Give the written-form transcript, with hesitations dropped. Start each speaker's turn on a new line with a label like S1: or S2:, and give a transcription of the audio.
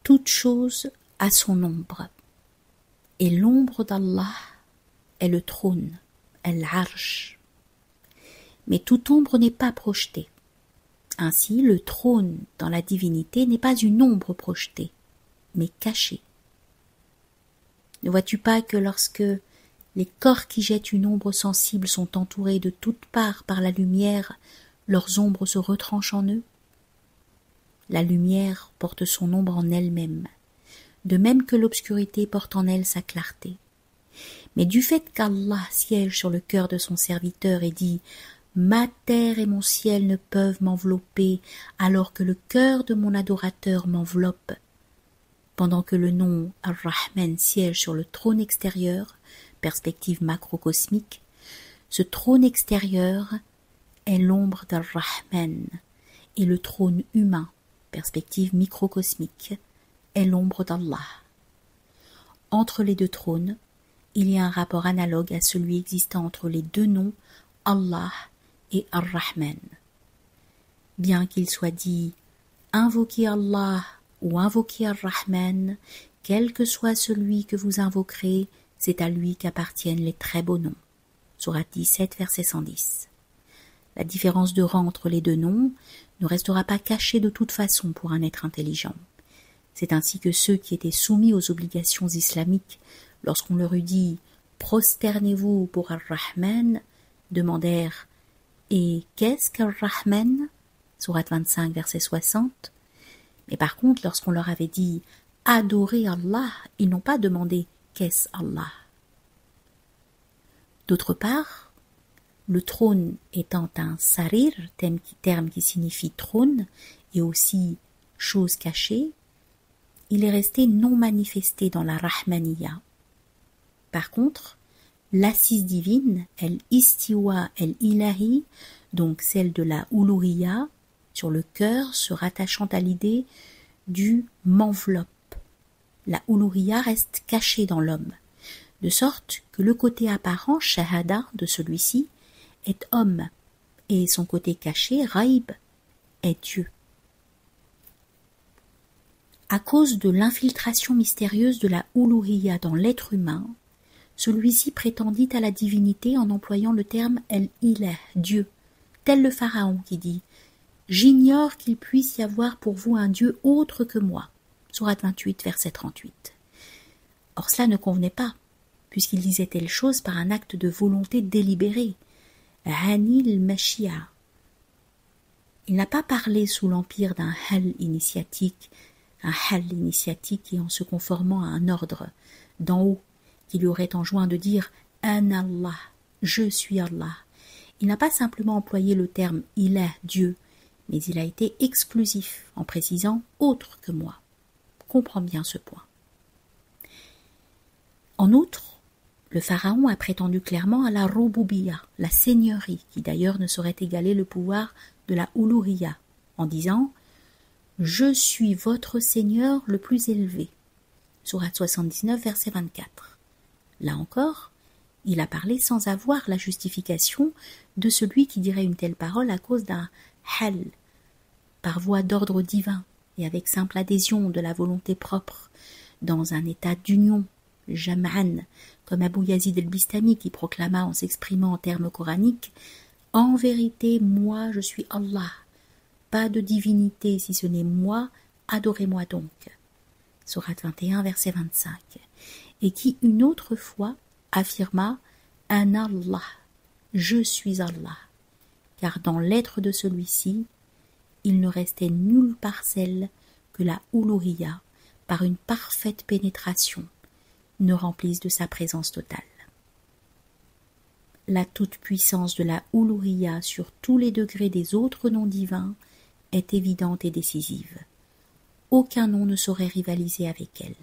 S1: Toute chose a son ombre, et l'ombre d'Allah est le trône, al-Arsh. Mais toute ombre n'est pas projetée. Ainsi, le trône dans la divinité n'est pas une ombre projetée, mais cachée. Ne vois-tu pas que lorsque les corps qui jettent une ombre sensible sont entourés de toutes parts par la lumière, leurs ombres se retranchent en eux? La lumière porte son ombre en elle-même, de même que l'obscurité porte en elle sa clarté. Mais du fait qu'Allah siège sur le cœur de son serviteur et dit « Ma terre et mon ciel ne peuvent m'envelopper alors que le cœur de mon adorateur m'enveloppe », pendant que le nom Ar-Rahman siège sur le trône extérieur, perspective macrocosmique, ce trône extérieur est l'ombre d'Ar-Rahman et le trône humain, perspective microcosmique, est l'ombre d'Allah. Entre les deux trônes, il y a un rapport analogue à celui existant entre les deux noms Allah et Ar-Rahman. Bien qu'il soit dit « Invoquez Allah » ou « Invoquez Ar-Rahman », quel que soit celui que vous invoquerez, c'est à lui qu'appartiennent les très beaux noms. Sourate 17, verset 110. La différence de rang entre les deux noms ne restera pas cachée de toute façon pour un être intelligent. C'est ainsi que ceux qui étaient soumis aux obligations islamiques, lorsqu'on leur eut dit « Prosternez-vous pour Ar-Rahman », demandèrent « Et qu'est-ce qu'Ar-Rahman » Sourate 25, verset 60. Mais par contre, lorsqu'on leur avait dit « Adorez Allah », ils n'ont pas demandé « Qu'est-ce Allah ?» D'autre part, le trône étant un sarir, terme qui signifie trône, et aussi chose cachée, il est resté non manifesté dans la Rahmaniya. Par contre, l'assise divine, el-Istiwa el-Ilahi, donc celle de la Uluhiyya, sur le cœur se rattachant à l'idée du m'enveloppe. La Uluhiyya reste cachée dans l'homme, de sorte que le côté apparent, shahada, de celui-ci, est homme, et son côté caché, raïb, est Dieu. À cause de l'infiltration mystérieuse de la Uluhiyya dans l'être humain, celui-ci prétendit à la divinité en employant le terme el-Ilah, Dieu, tel le pharaon qui dit « J'ignore qu'il puisse y avoir pour vous un Dieu autre que moi » Sourate 28, verset 38. Or cela ne convenait pas, puisqu'il disait telle chose par un acte de volonté délibérée. Hanil Mashia. Il n'a pas parlé sous l'empire d'un hal initiatique et en se conformant à un ordre d'en haut qui lui aurait enjoint de dire « An Allah, je suis Allah ». Il n'a pas simplement employé le terme « Ilah, Dieu », mais il a été exclusif en précisant « autre que moi ». Comprends bien ce point. En outre, le pharaon a prétendu clairement à la Rububiyya, la seigneurie, qui d'ailleurs ne saurait égaler le pouvoir de la Uluhiyya, en disant « Je suis votre Seigneur le plus élevé ». Sourate 79, verset 24. Là encore, il a parlé sans avoir la justification de celui qui dirait une telle parole à cause d'un hal, par voie d'ordre divin et avec simple adhésion de la volonté propre, dans un état d'union, jam'an, comme Abu Yazid el-Bistami qui proclama en s'exprimant en termes coraniques « En vérité, moi je suis Allah, pas de divinité si ce n'est moi, adorez-moi donc ». Sourate 21, verset 25. Et qui une autre fois affirma « An Allah, je suis Allah », car dans l'être de celui-ci, il ne restait nulle parcelle que la Uluhiyya, par une parfaite pénétration, ne remplisse de sa présence totale. La toute-puissance de la Uluhiyya sur tous les degrés des autres noms divins est évidente et décisive. Aucun nom ne saurait rivaliser avec elle.